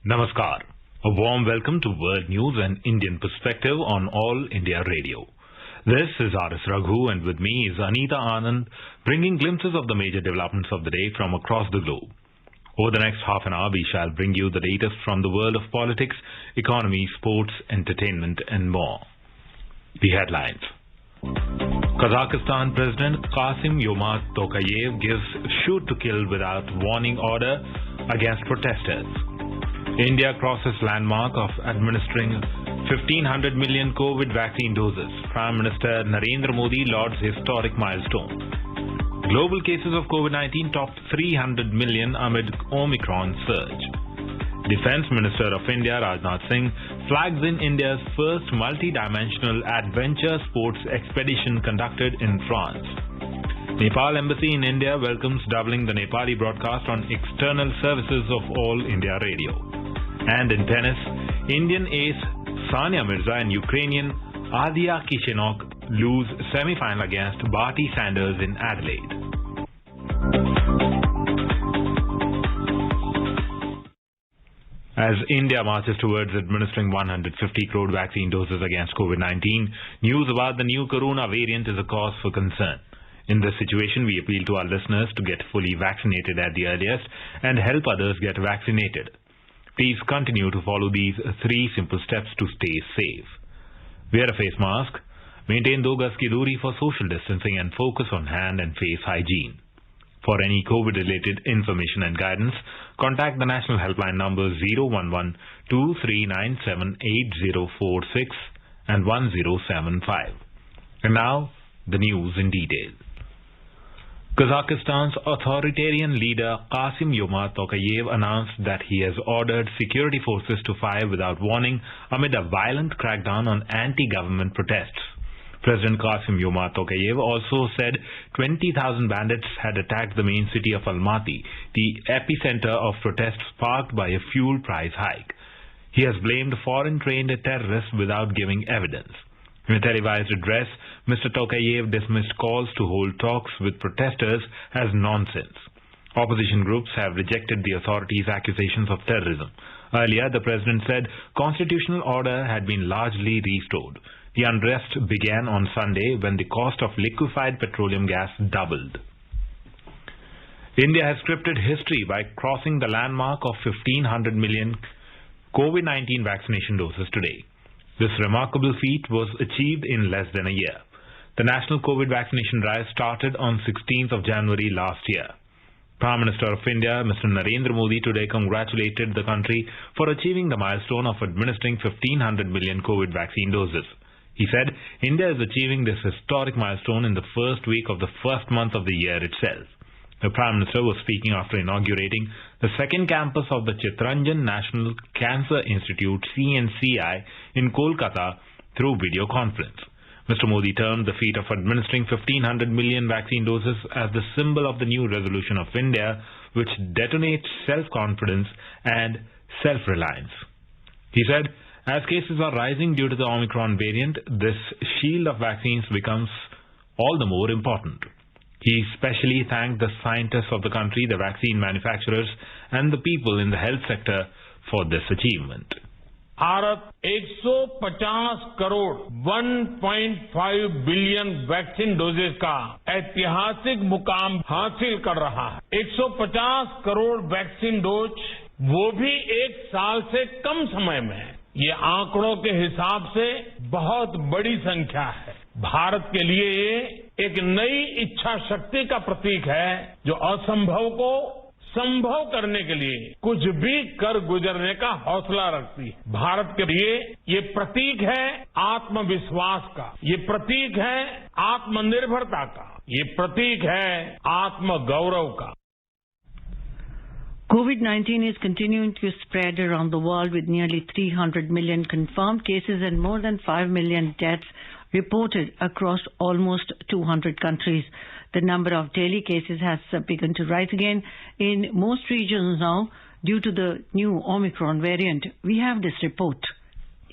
Namaskar. A warm welcome to World News and Indian Perspective on All India Radio. This is R.S. Raghu and with me is Anita Anand, bringing glimpses of the major developments of the day from across the globe. Over the next half an hour, we shall bring you the latest from the world of politics, economy, sports, entertainment and more. The headlines. Kazakhstan President Kassym-Jomart Tokayev gives shoot to kill without warning order against protesters. India crosses landmark of administering 1,500 million COVID vaccine doses. Prime Minister Narendra Modi lauds historic milestone. Global cases of COVID-19 topped 300 million amid Omicron surge. Defence Minister of India Rajnath Singh flags in India's first multi-dimensional adventure sports expedition conducted in France. Nepal Embassy in India welcomes doubling the Nepali broadcast on external services of All India Radio. And in tennis, Indian ace Sania Mirza and Ukrainian Adia Kishenok lose semi-final against Barty Sanders in Adelaide. As India marches towards administering 150 crore vaccine doses against COVID-19, news about the new corona variant is a cause for concern. In this situation, we appeal to our listeners to get fully vaccinated at the earliest and help others get vaccinated. Please continue to follow these 3 simple steps to stay safe. Wear a face mask, maintain 2 gaz ki duri for social distancing and focus on hand and face hygiene. For any COVID-related information and guidance, contact the national helpline numbers 011-2397-8046 and 1075. And now, the news in detail. Kazakhstan's authoritarian leader Kassym-Jomart Tokayev announced that he has ordered security forces to fire without warning amid a violent crackdown on anti-government protests. President Kassym-Jomart Tokayev also said 20,000 bandits had attacked the main city of Almaty, the epicenter of protests sparked by a fuel price hike. He has blamed foreign-trained terrorists without giving evidence. In a televised address, Mr. Tokayev dismissed calls to hold talks with protesters as nonsense. Opposition groups have rejected the authorities' accusations of terrorism. Earlier, the president said constitutional order had been largely restored. The unrest began on Sunday when the cost of liquefied petroleum gas doubled. India has scripted history by crossing the landmark of 1,500 million COVID-19 vaccination doses today. This remarkable feat was achieved in less than a year. The national COVID vaccination drive started on 16th of January last year. Prime Minister of India, Mr. Narendra Modi, today congratulated the country for achieving the milestone of administering 1,500 million COVID vaccine doses. He said India is achieving this historic milestone in the first week of the first month of the year itself. The Prime Minister was speaking after inaugurating the second campus of the Chittaranjan National Cancer Institute CNCI in Kolkata through video conference. Mr. Modi termed the feat of administering 1,500 million vaccine doses as the symbol of the new resolution of India, which detonates self-confidence and self-reliance. He said, as cases are rising due to the Omicron variant, this shield of vaccines becomes all the more important. He especially thanked the scientists of the country, the vaccine manufacturers and the people in the health sector for this achievement. Bharat 150 crore 1.5 billion vaccine doses का ऐतिहासिक मुकाम हासिल कर रहा है। 150 crore vaccine dose वो भी 1 साल से कम समय में। ये आंकड़ों के हिसाब से बहुत बड़ी संख्या है। भारत के लिए ये एक नई इच्छा शक्ति का प्रतीक है जो असंभव को संभव करने के लिए कुछ भी कर गुजरने का हौसला रखती है। भारत के लिए ये प्रतीक है आत्मविश्वास का, ये प्रतीक है आत्मनिर्भरता का, ये प्रतीक है आत्मगौरव का। COVID-19 is continuing to spread around the world with nearly 300 million confirmed cases and more than 5 million deaths reported across almost 200 countries. The number of daily cases has begun to rise again in most regions now due to the new Omicron variant. We have this report.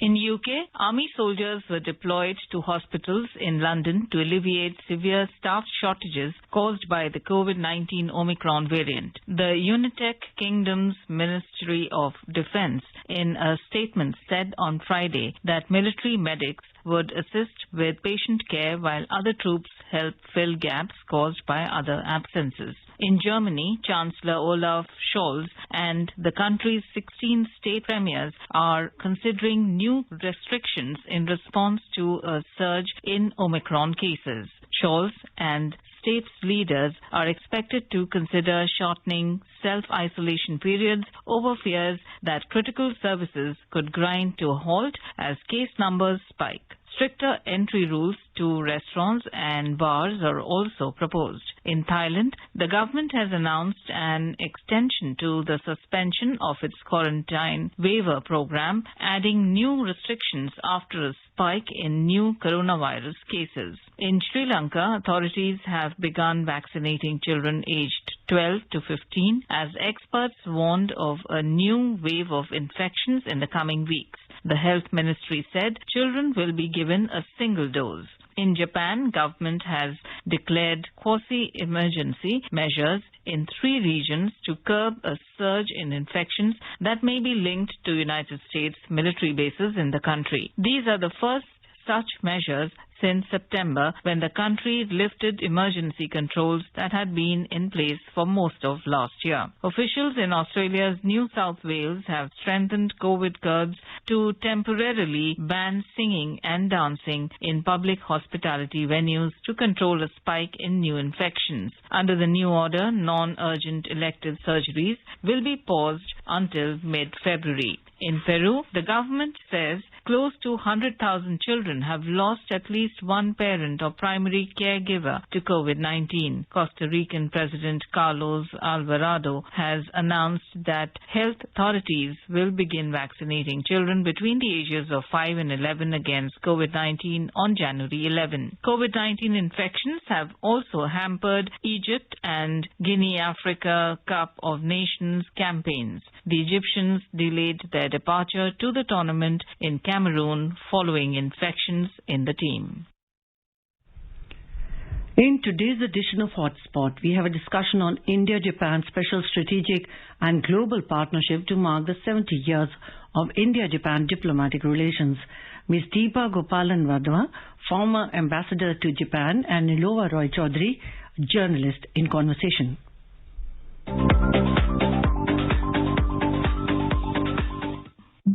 In UK, army soldiers were deployed to hospitals in London to alleviate severe staff shortages caused by the COVID-19 Omicron variant. The United Kingdom's Ministry of Defence in a statement said on Friday that military medics would assist with patient care while other troops help fill gaps caused by other absences. In Germany, Chancellor Olaf Scholz and the country's 16 state premiers are considering new restrictions in response to a surge in Omicron cases. Scholz and states leaders are expected to consider shortening self-isolation periods over fears that critical services could grind to a halt as case numbers spike. Stricter entry rules to restaurants and bars are also proposed. In Thailand, the government has announced an extension to the suspension of its quarantine waiver program, adding new restrictions after a spike in new coronavirus cases. In Sri Lanka, authorities have begun vaccinating children aged 12 to 15 as experts warned of a new wave of infections in the coming weeks. The health ministry said children will be given a single dose. In Japan, government has declared quasi-emergency measures in 3 regions to curb a surge in infections that may be linked to United States military bases in the country. These are the first such measures since September, when the country lifted emergency controls that had been in place for most of last year. Officials in Australia's New South Wales have strengthened COVID curbs to temporarily ban singing and dancing in public hospitality venues to control a spike in new infections. Under the new order, non-urgent elective surgeries will be paused until mid-February. In Peru, the government says close to 100,000 children have lost at least one parent or primary caregiver to COVID-19. Costa Rican President Carlos Alvarado has announced that health authorities will begin vaccinating children between the ages of 5 and 11 against COVID-19 on January 11. COVID-19 infections have also hampered Egypt and Guinea Africa Cup of Nations campaigns. The Egyptians delayed their departure to the tournament in Cameroon following infections in the team. In today's edition of Hotspot, we have a discussion on India-Japan special strategic and global partnership to mark the 70 years of India-Japan diplomatic relations. Ms. Deepa Gopalan Vadva, former ambassador to Japan, and Nilova Roy Chaudhary, journalist, in conversation.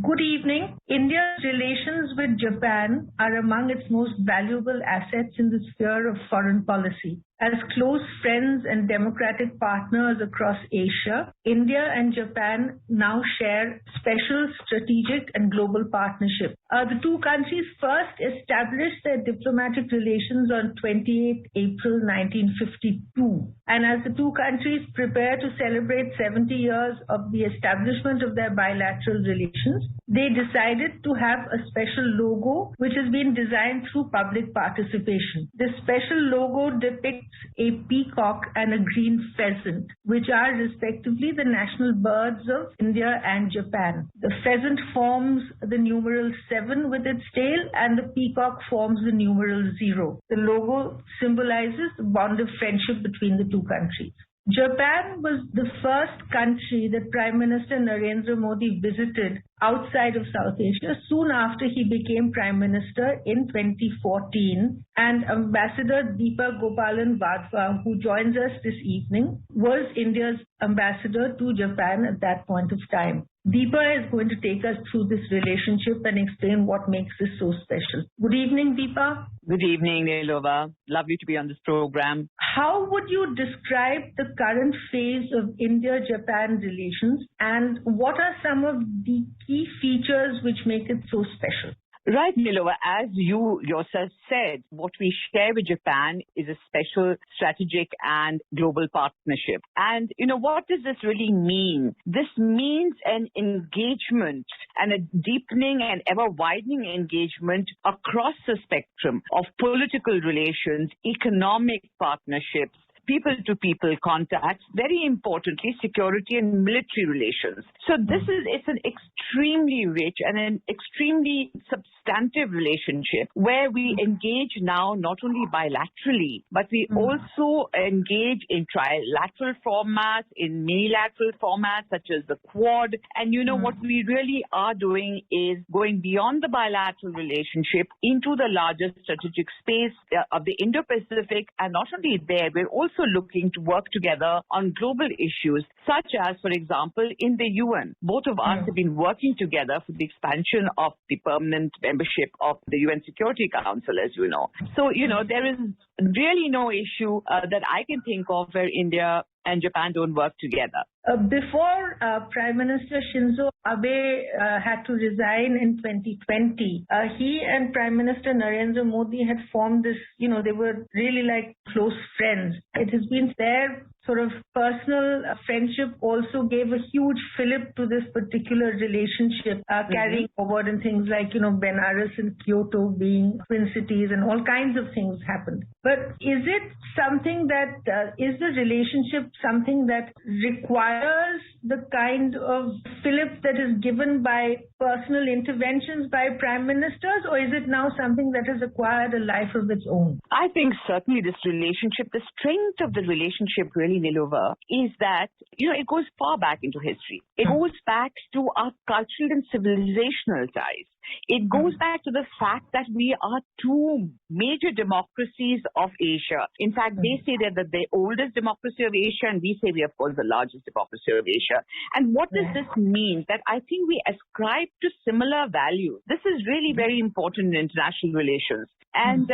Good evening. India's relations with Japan are among its most valuable assets in the sphere of foreign policy. As close friends and democratic partners across Asia, India and Japan now share special strategic and global partnership. The two countries first established their diplomatic relations on 28 April 1952. And as the two countries prepare to celebrate 70 years of the establishment of their bilateral relations, they decided to have a special logo which has been designed through public participation. This special logo depicts a peacock and a green pheasant, which are respectively the national birds of India and Japan. The pheasant forms the numeral 7 with its tail, and the peacock forms the numeral 0. The logo symbolizes the bond of friendship between the two countries. Japan was the first country that Prime Minister Narendra Modi visited outside of South Asia soon after he became Prime Minister in 2014. And Ambassador Deepa Gopalan Vadva, who joins us this evening, was India's ambassador to Japan at that point of time. Deepa is going to take us through this relationship and explain what makes this so special. Good evening, Deepa. Good evening, Nilova. Lovely to be on this program. How would you describe the current phase of India-Japan relations, and what are some of the key features which make it so special? Right, Nilova, as you yourself said, what we share with Japan is a special strategic and global partnership. And, what does this really mean? This means an engagement and a deepening and ever-widening engagement across the spectrum of political relations, economic partnerships, people-to-people contacts, very importantly, security and military relations. So it's an extremely rich and an extremely substantive relationship where we engage now not only bilaterally, but we also engage in trilateral formats, in unilateral formats such as the Quad. And what we really are doing is going beyond the bilateral relationship into the larger strategic space of the Indo-Pacific. And not only there, we're also looking to work together on global issues, such as, for example, in the UN. Both of us have been working together for the expansion of the permanent membership of the UN Security Council, as you know. So, there is really no issue that I can think of where India and Japan don't work together. Before Prime Minister Shinzo Abe had to resign in 2020, he and Prime Minister Narendra Modi had formed this, they were really like close friends. It has been their sort of personal friendship also gave a huge fillip to this particular relationship, carrying forward and things like, Benares and Kyoto being twin cities and all kinds of things happened. But is it something that, is the relationship something that requires the kind of fillip that is given by personal interventions by prime ministers, or is it now something that has acquired a life of its own? I think certainly this relationship, the strength of the relationship really, Nilofer, is that, it goes far back into history. It goes back to our cultural and civilizational ties. It goes back to the fact that we are two major democracies of Asia. In fact, they say they're the oldest democracy of Asia, and we say we are, of course, the largest democracy of Asia. And what does this mean? That I think we ascribe to similar values. This is really very important in international relations. And,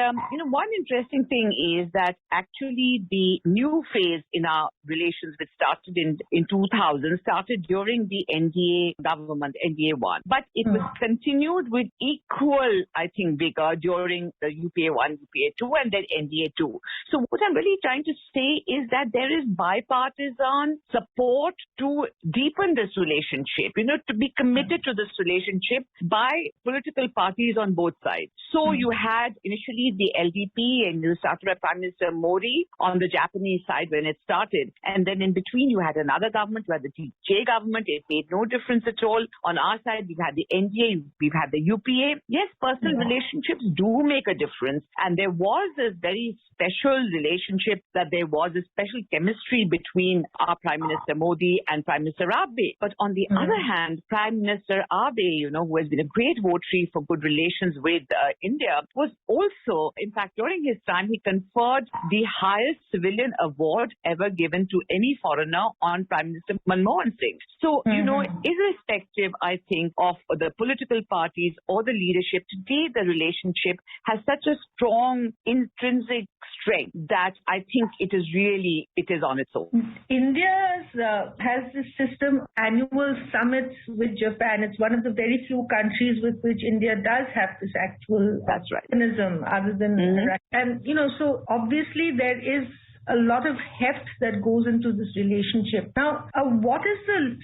one interesting thing is that actually the new phase in our relations, which started in 2000, started during the NDA government, NDA 1. But it was continued with equal, I think, vigor during the UPA 1, UPA 2, and then NDA 2. So what I'm really trying to say is that there is bipartisan support to deepen this relationship, to be committed to this relationship by political parties on both sides. So you had initially the LDP, and you started by Prime Minister Modi on the Japanese side when it started. And then in between, you had another government, you had the TJ government. It made no difference at all. On our side, we've had the NDA, we've had the UPA. Yes, personal relationships do make a difference. And there was this very special relationship, that there was a special chemistry between our Prime Minister Modi and Prime Minister Abe. But on the other hand, Prime Minister Abe, who has been a great votary for good relations with India, was also, in fact, during his time, he conferred the highest civilian award ever given to any foreigner on Prime Minister Manmohan Singh. So, irrespective, I think, of the political parties or the leadership, today the relationship has such a strong intrinsic strength that I think it is on its own. India has this system, annual summits with Japan. It's one of the very few countries with which India does have this actual mechanism other than Russia. And, so obviously there is a lot of heft that goes into this relationship. Now, what is the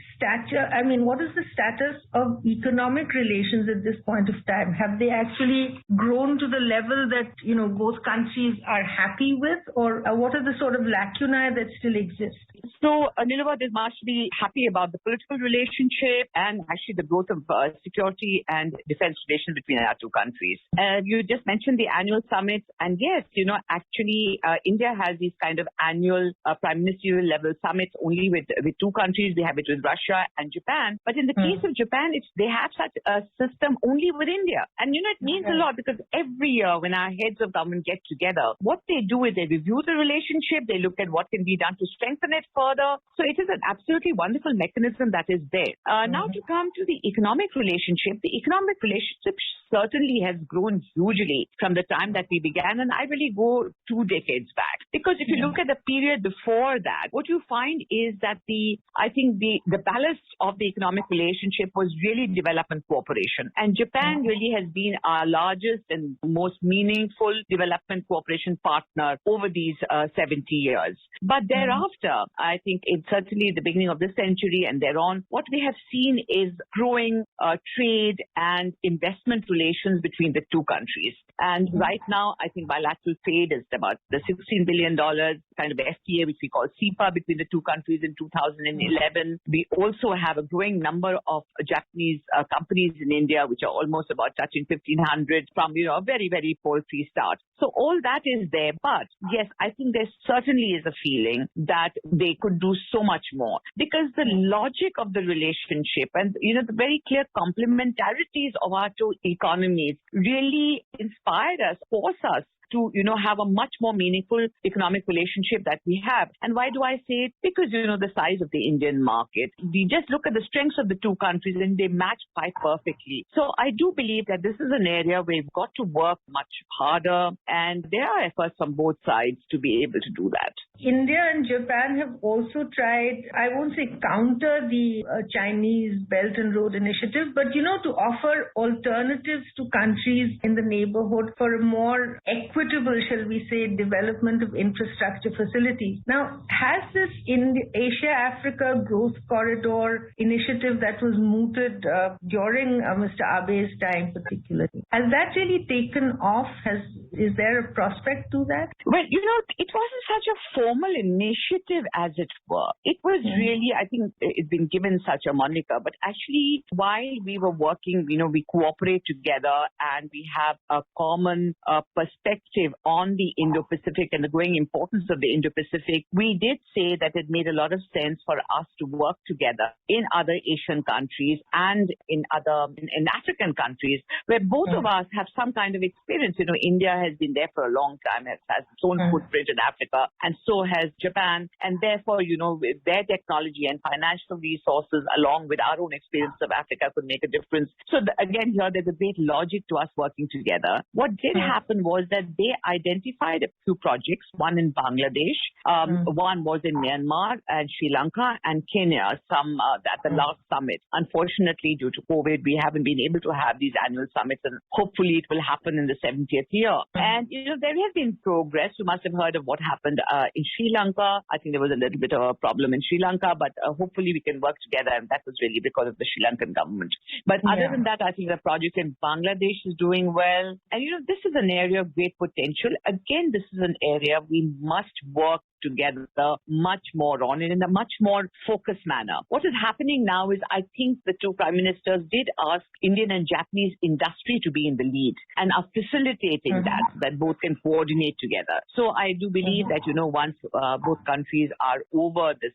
status of economic relations at this point of time? Have they actually grown to the level that, both countries are happy with, or what are the sort of lacunae that still exist? So, Nilofer, there's much to be happy about the political relationship and actually the growth of security and defense relations between our two countries. You just mentioned the annual summits, and yes, actually, India has these kind of annual prime ministerial level summits only with two countries. They have it with Russia and Japan. But in the case of Japan, they have such a system only with India. And, it means a lot, because every year when our heads of government get together, what they do is they review the relationship, they look at what can be done to strengthen it further. So it is an absolutely wonderful mechanism that is there. Now to come to the economic relationship certainly has grown hugely from the time that we began, and I really go 2 decades back. Because if you look at the period before that, what you find is that the ballast of the economic relationship was really development cooperation. And Japan really has been our largest and most meaningful development cooperation partner over these 70 years. But thereafter, I think it's certainly the beginning of this century and thereon, what we have seen is growing trade and investment relations between the two countries. And right now, I think bilateral trade is about the $16 billion years kind of FTA, which we call CEPA, between the two countries in 2011. We also have a growing number of Japanese companies in India, which are almost about touching 1,500 from, a very, very poultry start. So all that is there. But yes, I think there certainly is a feeling that they could do so much more, because the logic of the relationship and, the very clear complementarities of our two economies really inspire us, force us to, have a much more meaningful economic relationship that we have. And why do I say it? Because, the size of the Indian market. We just look at the strengths of the two countries and they match quite perfectly. So I do believe that this is an area where we've got to work much harder, and there are efforts on both sides to be able to do that. India and Japan have also tried, I won't say counter the Chinese Belt and Road Initiative, but, to offer alternatives to countries in the neighborhood for a more equitable, shall we say, development of infrastructure facilities. Now, has this in the Asia-Africa Growth Corridor initiative that was mooted during Mr. Abe's time particularly, has that really taken off? Is there a prospect to that? Well, it wasn't such a formal initiative as it were. It was really, I think it's been given such a moniker, but actually while we were working, we cooperate together and we have a common perspective on the Indo-Pacific and the growing importance of the Indo-Pacific. We did say that it made a lot of sense for us to work together in other Asian countries and in African countries where both of us have some kind of experience. India has been there for a long time, has its own footprint in Africa, and so has Japan. And therefore, with their technology and financial resources, along with our own experience of Africa, could make a difference. So again, here there's a great logic to us working together. What did happen was that they identified a few projects, one in Bangladesh, one was in Myanmar and Sri Lanka and Kenya, at the last summit. Unfortunately, due to COVID, we haven't been able to have these annual summits, and hopefully it will happen in the 70th year. And, there has been progress. You must have heard of what happened in Sri Lanka. I think there was a little bit of a problem in Sri Lanka, but hopefully we can work together, and that was really because of the Sri Lankan government. But other than that, I think the project in Bangladesh is doing well. And, this is an area of great potential. Again, this is an area we must work together much more on, and in a much more focused manner. What is happening now is I think the two prime ministers did ask Indian and Japanese industry to be in the lead and are facilitating that both can coordinate together. So I do believe that, once both countries are over this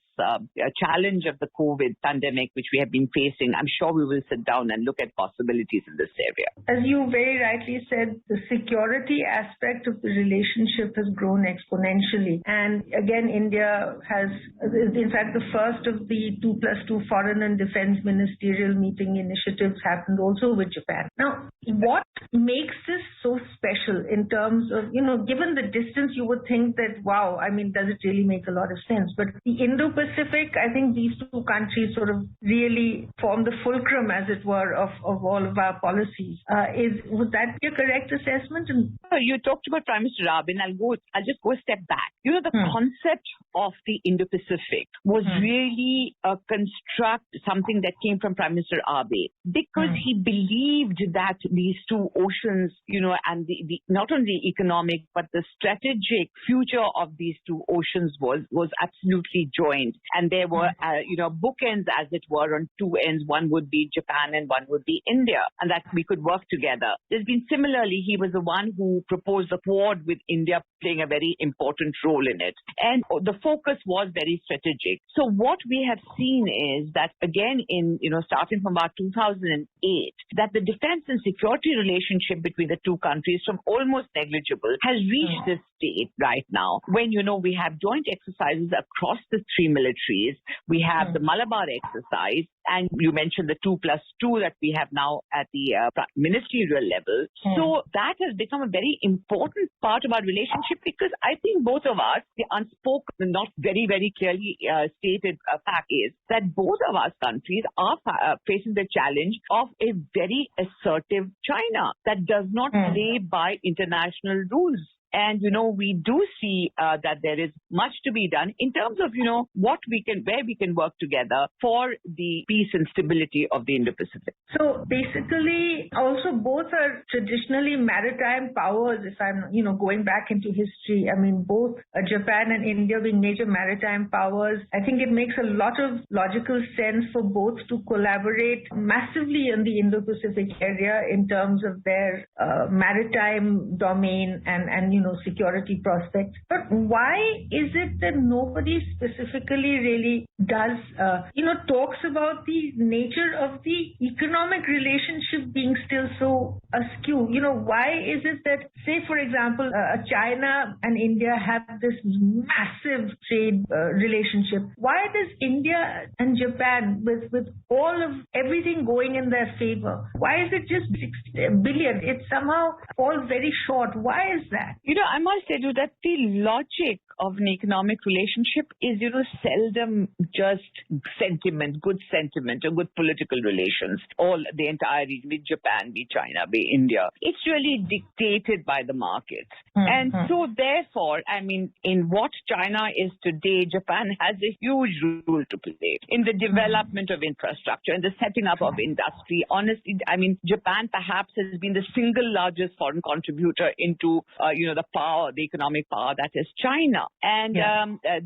challenge of the COVID pandemic, which we have been facing, I'm sure we will sit down and look at possibilities in this area. As you very rightly said, the security aspect of the relationship has grown exponentially. And again, India is in fact the first of the 2+2 foreign and defense ministerial meeting initiatives happened also with Japan. Now, what makes this so special in terms of, given the distance, you would think that, wow, does it really make a lot of sense? But the Indo-Pacific, I think these two countries sort of really form the fulcrum, as it were, of all of our policies. Would that be a correct assessment? You talked about Prime Minister Abe, and I'll just go a step back. The concept of the Indo-Pacific was really a construct, something that came from Prime Minister Abe, because he believed that these two oceans, and the not only economic, but the strategic future of these two oceans was absolutely joined. And there were, bookends, as it were, on two ends. One would be Japan and one would be India, and that we could work together. There's been similarly, he was the one who proposed a Quad with India playing a very important role in it. And the focus was very strategic. So what we have seen is that, again, starting from about 2008, that the defense and security relationship between the two countries, from almost negligible, has reached this state right now when, we have joint exercises across the three militaries. We have the Malabar exercise, and you mentioned the 2+2 that we have now at the ministerial level. So that has become a very important part of our relationship, because I think both of us, the unspoken, not very, very clearly stated fact is that both of our countries are facing the challenge of a very assertive China that does not play by international rules. And, we do see that there is much to be done in terms of, where we can work together for the peace and stability of the Indo-Pacific. So basically, also both are traditionally maritime powers. If I'm, going back into history, I mean, both Japan and India being major maritime powers, I think it makes a lot of logical sense for both to collaborate massively in the Indo-Pacific area in terms of their maritime domain and security prospects. But why is it that nobody specifically really does, talks about the nature of the economic relationship being still so askew? Why is it that, say, for example, China and India have this massive trade relationship? Why does India and Japan, with all of everything going in their favor, why is it just 60 billion? It somehow falls very short. Why is that? I must tell you that the logic of an economic relationship is, seldom just good sentiment or good political relations. All the entire region, be Japan, be China, be India. It's really dictated by the markets. And so therefore, in what China is today, Japan has a huge role to play in the development of infrastructure and the setting up of industry. Honestly, Japan perhaps has been the single largest foreign contributor into, the economic power that is China. And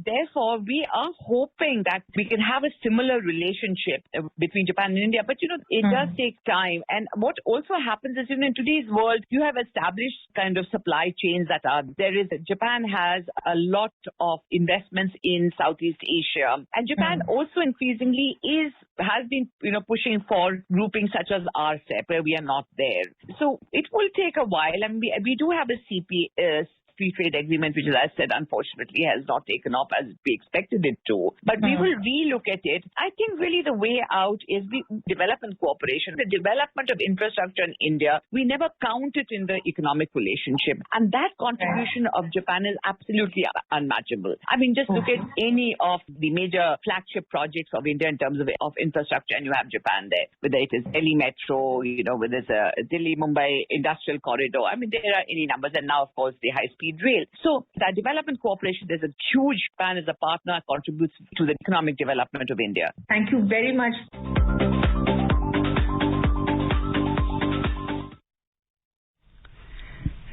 therefore, we are hoping that we can have a similar relationship between Japan and India. But, it does take time. And what also happens is, in today's world, you have established kind of supply chains that are there. Japan has a lot of investments in Southeast Asia. And Japan also increasingly has been, pushing for groupings such as RCEP, where we are not there. So it will take a while. And we do have a free trade agreement, which, as I said, unfortunately has not taken off as we expected it to. But we will relook at it. I think really the way out is development cooperation. The development of infrastructure in India, we never count it in the economic relationship. And that contribution of Japan is absolutely unmatchable. Just look at any of the major flagship projects of India in terms of infrastructure, and you have Japan there, whether it is Delhi Metro, whether it's a Delhi-Mumbai industrial corridor. There are any numbers. And now, of course, the high-speed rail. So that development cooperation, there's a huge Japan as a partner contributes to the economic development of India. Thank you very much.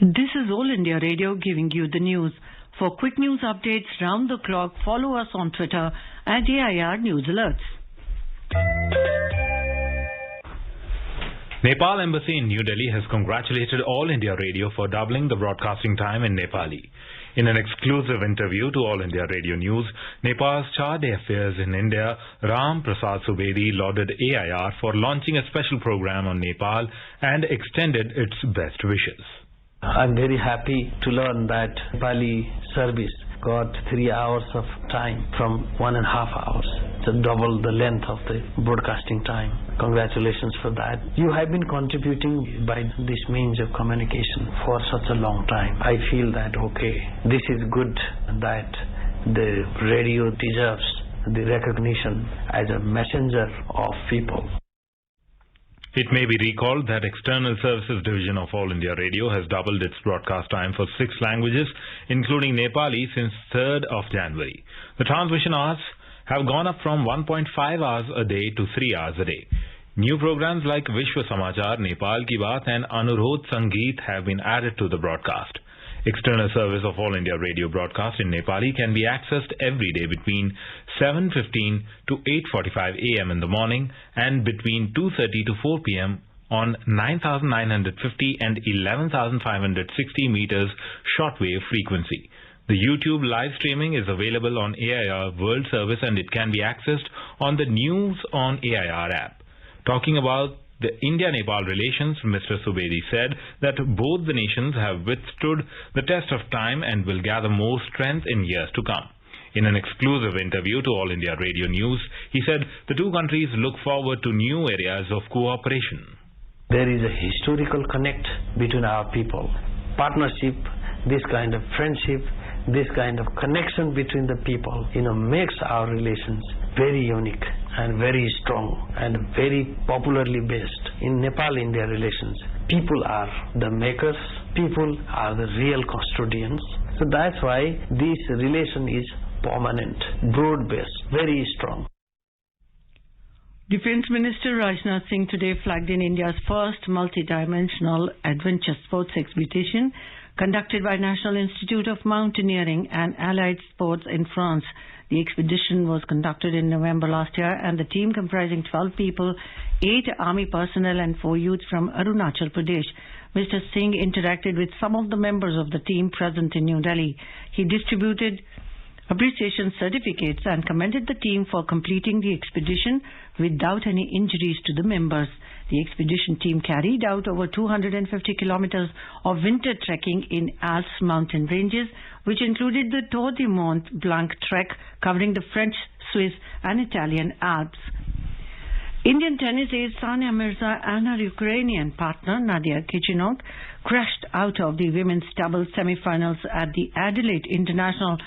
This is All India Radio giving you the news. For quick news updates round the clock, follow us on Twitter at AIR News Alerts. Nepal Embassy in New Delhi has congratulated All India Radio for doubling the broadcasting time in Nepali. In an exclusive interview to All India Radio News, Nepal's Charge d'Affaires in India, Ram Prasad Subedi, lauded AIR for launching a special program on Nepal and extended its best wishes. I'm very happy to learn that Nepali service got 3 hours of time from 1.5 hours. So double the length of the broadcasting time. Congratulations for that. You have been contributing by this means of communication for such a long time. I feel that, this is good that the radio deserves the recognition as a messenger of people. It may be recalled that External Services Division of All India Radio has doubled its broadcast time for 6 languages, including Nepali, since 3rd of January. The transmission hours have gone up from 1.5 hours a day to 3 hours a day. New programs like Vishwa Samachar, Nepal Ki Baat and Anurodh Sangeet have been added to the broadcast. External service of All India Radio broadcast in Nepali can be accessed every day between 7:15 to 8:45 a.m. in the morning and between 2:30 to 4 p.m. on 9,950 and 11,560 meters shortwave frequency. The YouTube live streaming is available on AIR World Service and it can be accessed on the News on AIR app. Talking about the India-Nepal relations, Mr. Subedi said that both the nations have withstood the test of time and will gather more strength in years to come. In an exclusive interview to All India Radio News, he said the two countries look forward to new areas of cooperation. There is a historical connect between our people. Partnership, this kind of friendship, this kind of connection between the people, makes our relations very unique and very strong and very popularly based. In Nepal-India relations, people are the makers people are the real custodians. So that's why this relation is permanent, broad-based, very strong. Defence Minister Rajnath Singh today flagged in India's first multi-dimensional adventure sports expedition conducted by National Institute of Mountaineering and Allied Sports in France. The expedition was conducted in November last year, and the team, comprising 12 people, 8 army personnel and 4 youths from Arunachal Pradesh. Mr. Singh interacted with some of the members of the team present in New Delhi. He distributed appreciation certificates and commended the team for completing the expedition without any injuries to the members. The expedition team carried out over 250 kilometers of winter trekking in Alps mountain ranges, which included the Tour de Mont Blanc trek covering the French, Swiss and Italian Alps. Indian tennis ace Sania Mirza and her Ukrainian partner Nadia Kichenok crashed out of the women's doubles semi-finals at the Adelaide International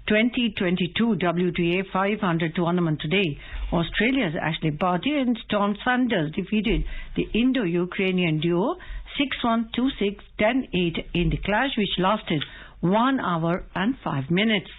2022 WTA 500 tournament today. Australia's Ashley Barty and Tom Sanders defeated the Indo-Ukrainian duo 6-1, 2-6, 10-8 in the clash, which lasted 1 hour and 5 minutes.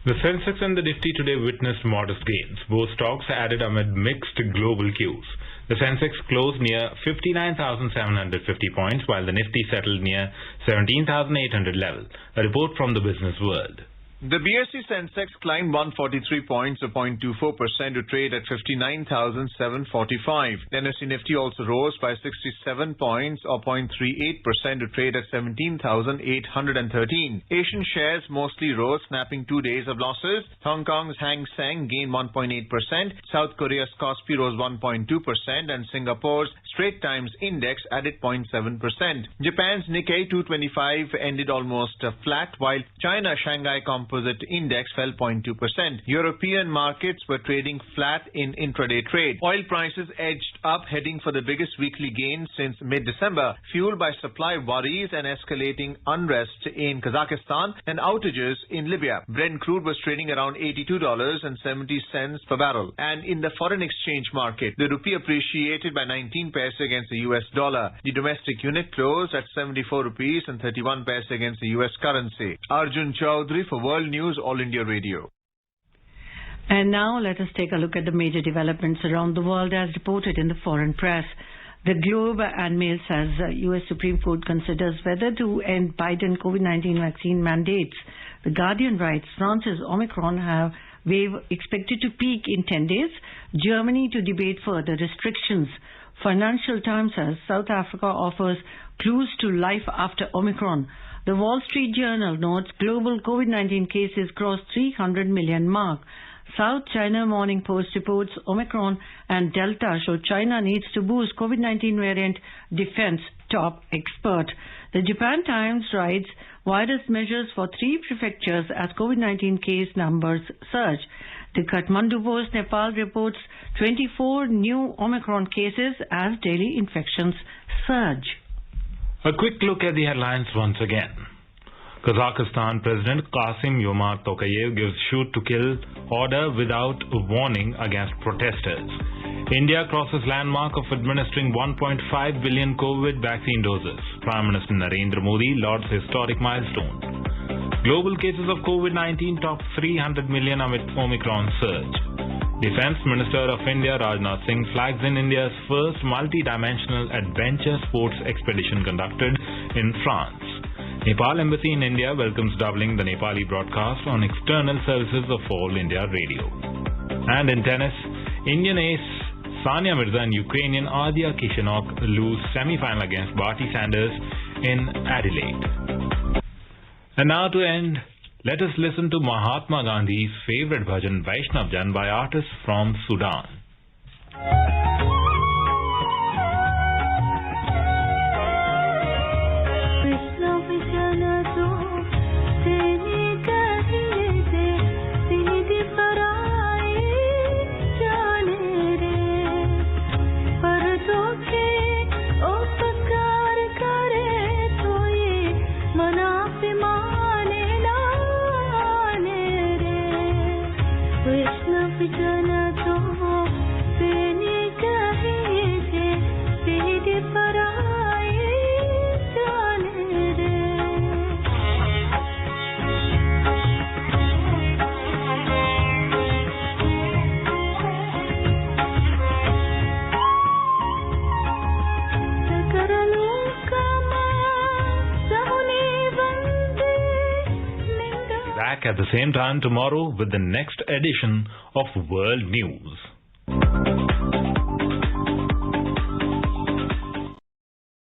The Sensex and the Nifty today witnessed modest gains. Both stocks added amid mixed global cues. The Sensex closed near 59,750 points, while the Nifty settled near 17,800 level. A report from the Business World. The BSE Sensex climbed 143 points, or 0.24%, to trade at 59,745. The NSE Nifty also rose by 67 points, or 0.38%, to trade at 17,813. Asian shares mostly rose, snapping 2 days of losses. Hong Kong's Hang Seng gained 1.8%, South Korea's Kospi rose 1.2%, and Singapore's Straits Times Index added 0.7%. Japan's Nikkei 225 ended almost flat, while China's Shanghai Composite Index fell 0.2%. European markets were trading flat in intraday trade. Oil prices edged up, heading for the biggest weekly gain since mid-December, fueled by supply worries and escalating unrest in Kazakhstan and outages in Libya. Brent crude was trading around $82.70 per barrel. And in the foreign exchange market, the rupee appreciated by 19 paise against the US dollar. The domestic unit closed at 74 rupees and 31 paise against the US currency. Arjun Chaudhary for World News, All India Radio. And now let us take a look at the major developments around the world as reported in the foreign press. The Globe and Mail says US Supreme Court considers whether to end Biden COVID-19 vaccine mandates. The Guardian writes France's Omicron wave expected to peak in 10 days. Germany to debate further restrictions. Financial Times says South Africa offers clues to life after Omicron. The Wall Street Journal notes global COVID-19 cases cross 300 million mark. South China Morning Post reports Omicron and Delta show China needs to boost COVID-19 variant defense, top expert. The Japan Times writes virus measures for 3 prefectures as COVID-19 case numbers surge. The Kathmandu Post Nepal reports 24 new Omicron cases as daily infections surge. A quick look at the headlines once again. Kazakhstan President Kassym-Jomart Tokayev gives shoot-to-kill order without warning against protesters. India crosses landmark of administering 1.5 billion COVID vaccine doses. Prime Minister Narendra Modi lauds historic milestone. Global cases of COVID-19 top 300 million amid Omicron surge. Defence Minister of India Rajnath Singh flags in India's first multi-dimensional adventure sports expedition conducted in France. Nepal Embassy in India welcomes doubling the Nepali broadcast on external services of All India Radio. And in tennis, Indian ace Sania Mirza and Ukrainian Nadia Kichenok lose semi-final against Barty Sanders in Adelaide. And now to end, let us listen to Mahatma Gandhi's favorite bhajan Vaishnav Jan by artists from Sudan. Jana to back at the same time tomorrow with the next edition of World News.